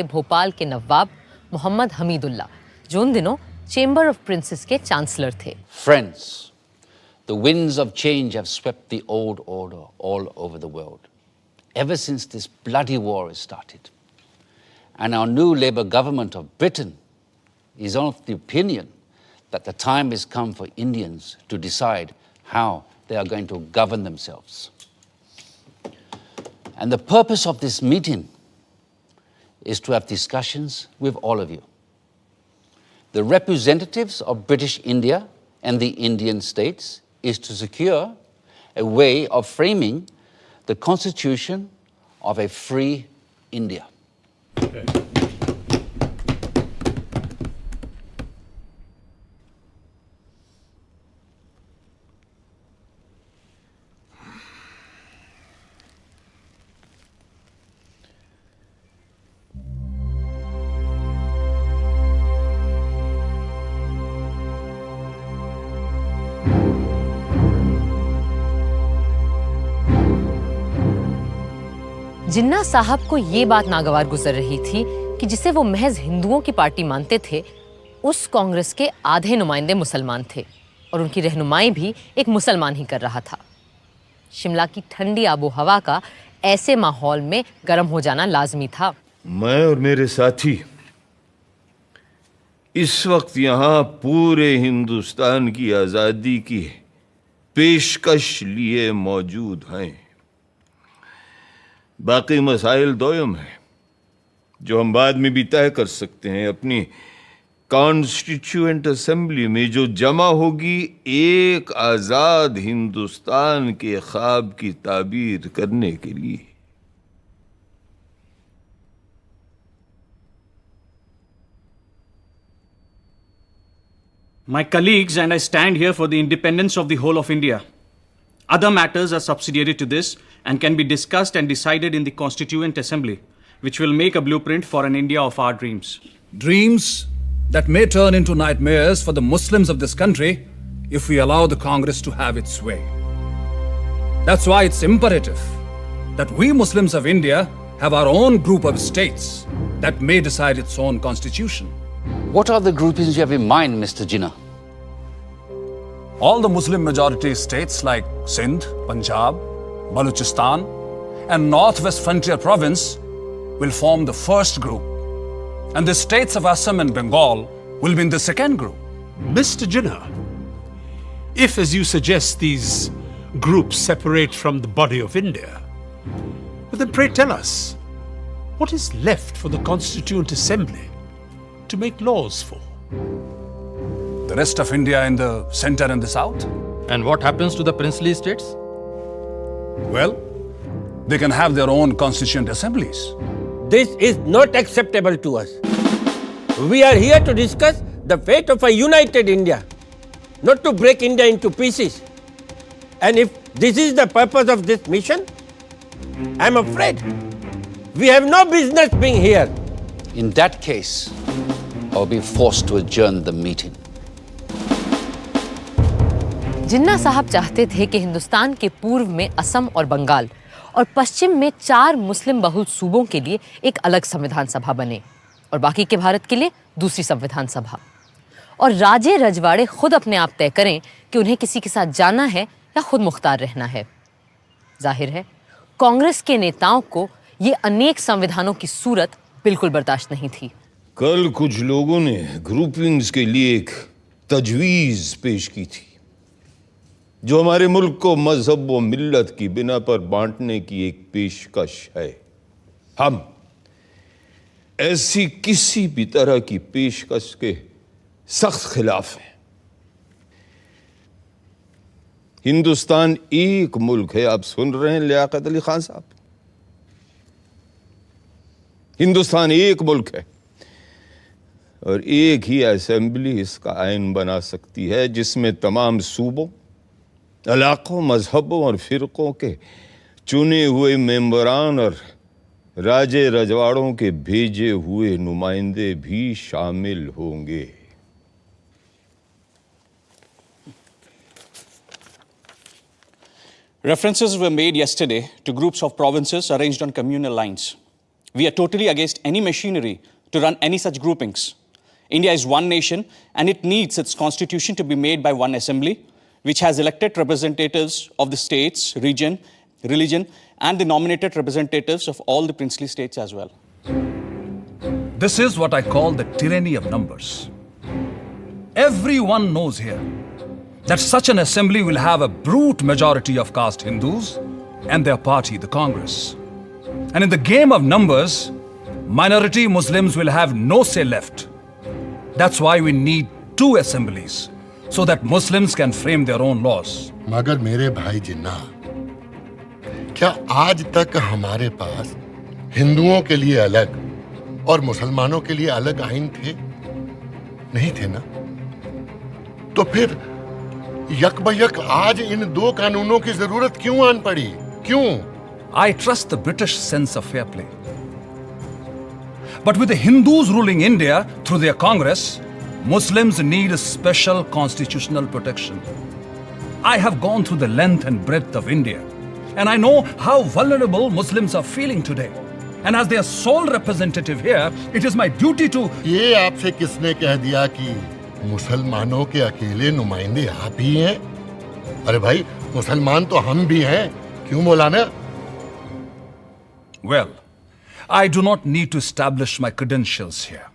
भोपाल के नवाब मोहम्मद हमीदुल्ला, जो उन दिनों चेंबर ऑफ प्रिंसेस के चांसलर थे। Friends, the winds of change have swept the old order all over the world, ever since this bloody war has started. And our new Labour government of Britain is of the opinion that the time has come for Indians to decide how they are going to govern themselves. And the purpose of this meeting is to have discussions with all of you, the representatives of British India and the Indian states, is to secure a way of framing the constitution of a free India. Okay. जिन्ना साहब को ये बात नागवार गुजर रही थी कि जिसे वो महज हिंदुओं की पार्टी मानते थे, उस कांग्रेस के आधे नुमाइंदे मुसलमान थे और उनकी रहनुमाई भी एक मुसलमान ही कर रहा था। शिमला की ठंडी आबो हवा का ऐसे माहौल में गर्म हो जाना लाजमी था। मैं और मेरे साथी इस वक्त यहाँ पूरे हिंदुस्तान की आजादी की पेशकश लिए मौजूद हैं। बाकी मसाइल दोयम है जो हम बाद में भी तय कर सकते हैं। अपनी कॉन्स्टिट्यूएंट असेंबली में जो जमा होगी एक आजाद हिंदुस्तान के ख्वाब की ताबीर करने के लिए। My colleagues and I stand here for the independence of the whole of India. Other matters are subsidiary to this and can be discussed and decided in the Constituent Assembly, which will make a blueprint for an India of our dreams. Dreams that may turn into nightmares for the Muslims of this country if we allow the Congress to have its way. That's why it's imperative that we Muslims of India have our own group of states that may decide its own constitution. What are the groupings you have in mind, Mr. Jinnah? All the Muslim majority states like Sindh, Punjab, Balochistan, and Northwest Frontier Province will form the first group, and the states of Assam and Bengal will be in the second group. Mr. Jinnah, if, as you suggest, these groups separate from the body of India, but then pray tell us, what is left for the Constituent Assembly to make laws for? The rest of India in the center and the south? And what happens to the princely states? Well, they can have their own constituent assemblies. This is not acceptable to us. We are here to discuss the fate of a united India, not to break India into pieces. And if this is the purpose of this mission, I am afraid we have no business being here. In that case, I'll be forced to adjourn the meeting. जिन्ना साहब चाहते थे कि हिंदुस्तान के पूर्व में असम और बंगाल और पश्चिम में 4 मुस्लिम बहुल सूबों के लिए एक अलग संविधान सभा बने और बाकी के भारत के लिए दूसरी संविधान सभा, और राजे रजवाड़े खुद अपने आप तय करें कि उन्हें किसी के साथ जाना है या खुद मुख्तार रहना है। जाहिर है कांग्रेस के नेताओं को ये अनेक संविधानों की सूरत बिल्कुल बर्दाश्त नहीं थी। कल कुछ लोगों ने ग्रुपिंग्स के लिए एक तजवीज पेश की थी जो हमारे मुल्क को मजहब व मिल्लत की बिना पर बांटने की एक पेशकश है। हम ऐसी किसी भी तरह की पेशकश के सख्त खिलाफ हैं। हिंदुस्तान एक मुल्क है, आप सुन रहे हैं लियाकत अली खान साहब, हिंदुस्तान एक मुल्क है और एक ही असेंबली इसका आइन बना सकती है जिसमें तमाम सूबों, इलाकों, मजहबों और फिरकों के चुने हुए मेंबरान और राजे रजवाड़ों के भेजे हुए नुमाइंदे भी शामिल होंगे। References were made yesterday to groups of provinces arranged on communal lines. We are totally against any machinery to run any such groupings. India is one nation and it needs its constitution to be made by one assembly, which has elected representatives of the states, region, religion, and the nominated representatives of all the princely states as well. This is what I call the tyranny of numbers. Everyone knows here that such an assembly will have a brute majority of caste Hindus and their party, the Congress. And in the game of numbers, minority Muslims will have no say left. That's why we need two assemblies, so that Muslims can frame their own laws. मगर मेरे भाई जिन्ना, क्या आज तक हमारे पास हिंदुओं के लिए अलग और मुसलमानों के लिए अलग आइन थे? नहीं थे ना? तो फिर यकबयक आज इन दो कानूनों की जरूरत क्यों आन पड़ी? क्यों? I trust the British sense of fair play. But with the Hindus ruling India through their Congress, Muslims need a special constitutional protection. I have gone through the length and breadth of India, and I know how vulnerable Muslims are feeling today. And as their sole representative here, it is my duty to... ये आपसे किसने कह दिया कि मुसलमानों के अकेले नुमाइंदे आप ही हैं? अरे भाई, मुसलमान तो हम भी हैं. क्यों मौलाना? Well, I do not need to establish my credentials here.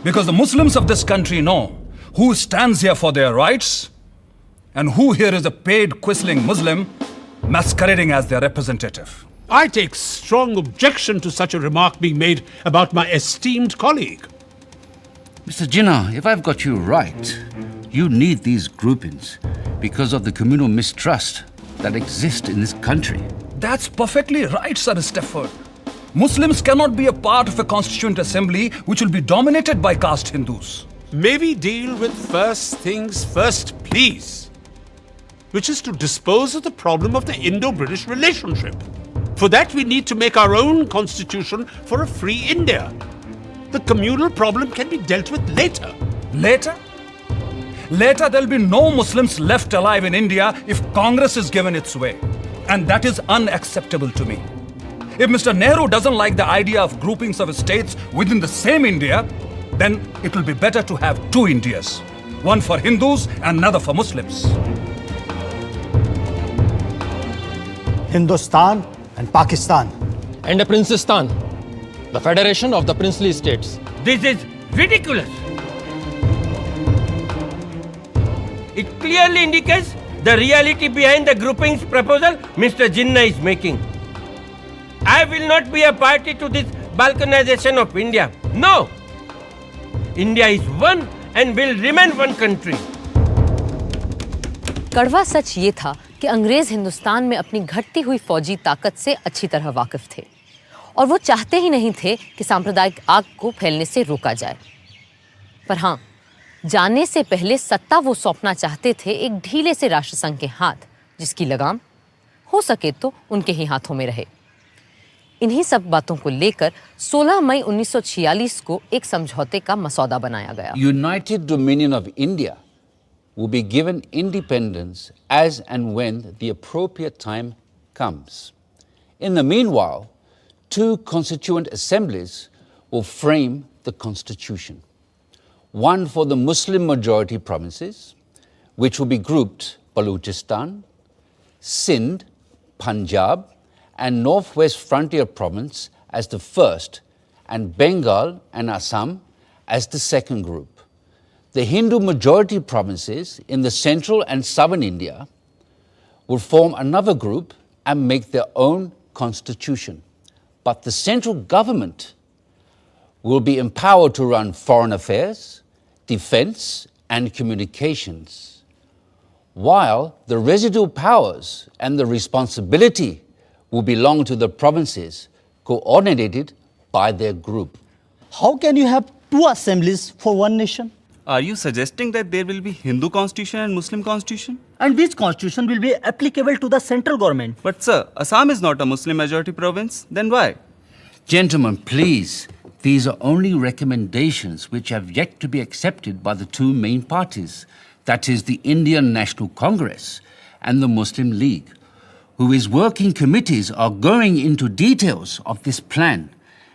Because the Muslims of this country know who stands here for their rights and who here is a paid quisling Muslim masquerading as their representative. I take strong objection to such a remark being made about my esteemed colleague. Mr. Jinnah, if I've got you right, you need these groupings because of the communal mistrust that exists in this country. That's perfectly right, Sir Stafford. Muslims cannot be a part of a constituent assembly which will be dominated by caste Hindus. May we deal with first things first, please, which is to dispose of the problem of the Indo-British relationship. For that, we need to make our own constitution for a free India. The communal problem can be dealt with later. Later? Later, there'll be no Muslims left alive in India if Congress is given its way. And that is unacceptable to me. If Mr. Nehru doesn't like the idea of groupings of states within the same India, then it will be better to have two Indias. One for Hindus and another for Muslims. Hindustan and Pakistan. And a Princestan, the federation of the princely states. This is ridiculous. It clearly indicates the reality behind the groupings proposal Mr. Jinnah is making. I will not be a party to this balkanization of India. No! India is one and will remain one country. कड़वा सच ये था कि अंग्रेज हिंदुस्तान में अपनी घटती हुई फौजी ताकत से अच्छी तरह वाकिफ थे और वो चाहते ही नहीं थे कि सांप्रदायिक आग को फैलने से रोका जाए। पर हाँ, जाने से पहले सत्ता वो सौंपना चाहते थे एक ढीले से राष्ट्रसंघ के हाथ, जिसकी लगाम हो सके तो उनके ही हाथों में रहे। इन्हीं सब बातों को लेकर 16 मई 1946 को एक समझौते का मसौदा बनाया गया। United Dominion of India will be given independence as and when the appropriate time comes. In the meanwhile, two constituent assemblies will frame the constitution. One for the Muslim majority provinces, which will be grouped Balochistan, Sindh, Punjab, and Northwest Frontier Province as the first, and Bengal and Assam as the second group. The Hindu majority provinces in the central and southern India will form another group and make their own constitution. But the central government will be empowered to run foreign affairs, defense, and communications, while the residual powers and the responsibility will belong to the provinces coordinated by their group. How can you have two assemblies for one nation? Are you suggesting that there will be Hindu constitution and Muslim constitution? And which constitution will be applicable to the central government? But sir, Assam is not a Muslim majority province. Then why? Gentlemen, please, these are only recommendations which have yet to be accepted by the two main parties, that is the Indian National Congress and the Muslim League, whose working committees are going into details of this plan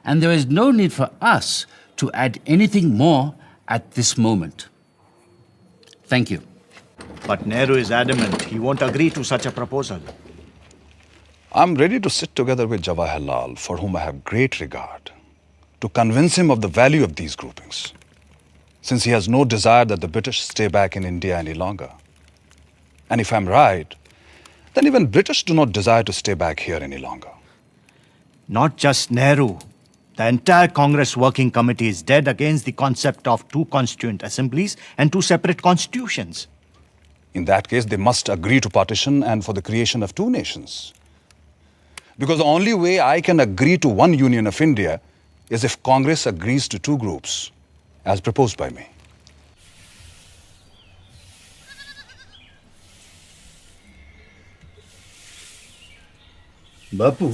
and there is no need for us to add anything more at this moment. Thank you. But Nehru is adamant he won't agree to such a proposal. I'm ready to sit together with Jawaharlal, for whom I have great regard, to convince him of the value of these groupings, since he has no desire that the British stay back in India any longer. And if I'm right, then even British do not desire to stay back here any longer. Not just Nehru. The entire Congress Working Committee is dead against the concept of 2 constituent assemblies and 2 separate constitutions. In that case, they must agree to partition and for the creation of 2 nations. Because the only way I can agree to one union of India is if Congress agrees to 2 groups, as proposed by me. Bapu,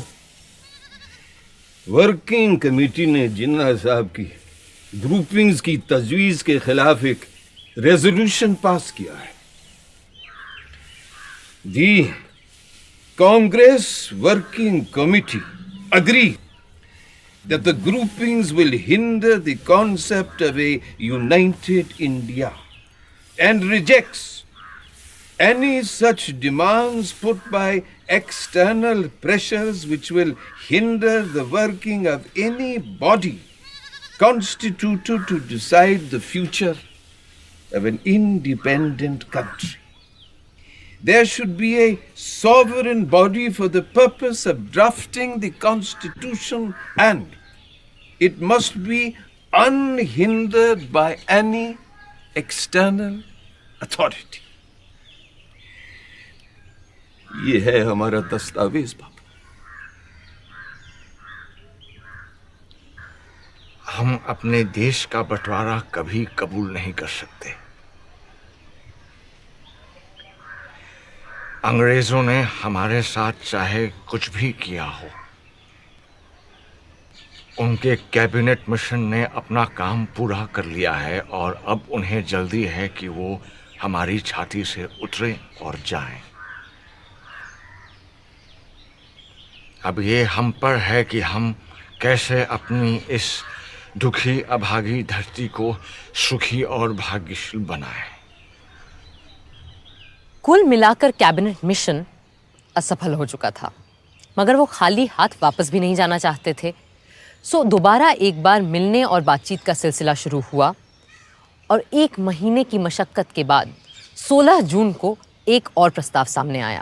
working committee ने जिन्ना साहब की groupings की तजवीज़ के खिलाफ एक resolution pass किया है। The Congress Working Committee agree that the groupings will hinder the concept of a united India and rejects any such demands put by external pressures which will hinder the working of any body constituted to decide the future of an independent country. There should be a sovereign body for the purpose of drafting the Constitution, and it must be unhindered by any external authority. ये है हमारा दस्तावेज बाबा। हम अपने देश का बंटवारा कभी कबूल नहीं कर सकते। अंग्रेजों ने हमारे साथ चाहे कुछ भी किया हो, उनके कैबिनेट मिशन ने अपना काम पूरा कर लिया है और अब उन्हें जल्दी है कि वो हमारी छाती से उतरे और जाएं। अब ये हम पर है कि हम कैसे अपनी इस दुखी अभागी धरती को सुखी और भाग्यशील बनाएं। कुल मिलाकर कैबिनेट मिशन असफल हो चुका था, मगर वो खाली हाथ वापस भी नहीं जाना चाहते थे। सो दोबारा एक बार मिलने और बातचीत का सिलसिला शुरू हुआ और 1 महीने की मशक्कत के बाद 16 जून को एक और प्रस्ताव सामने आया।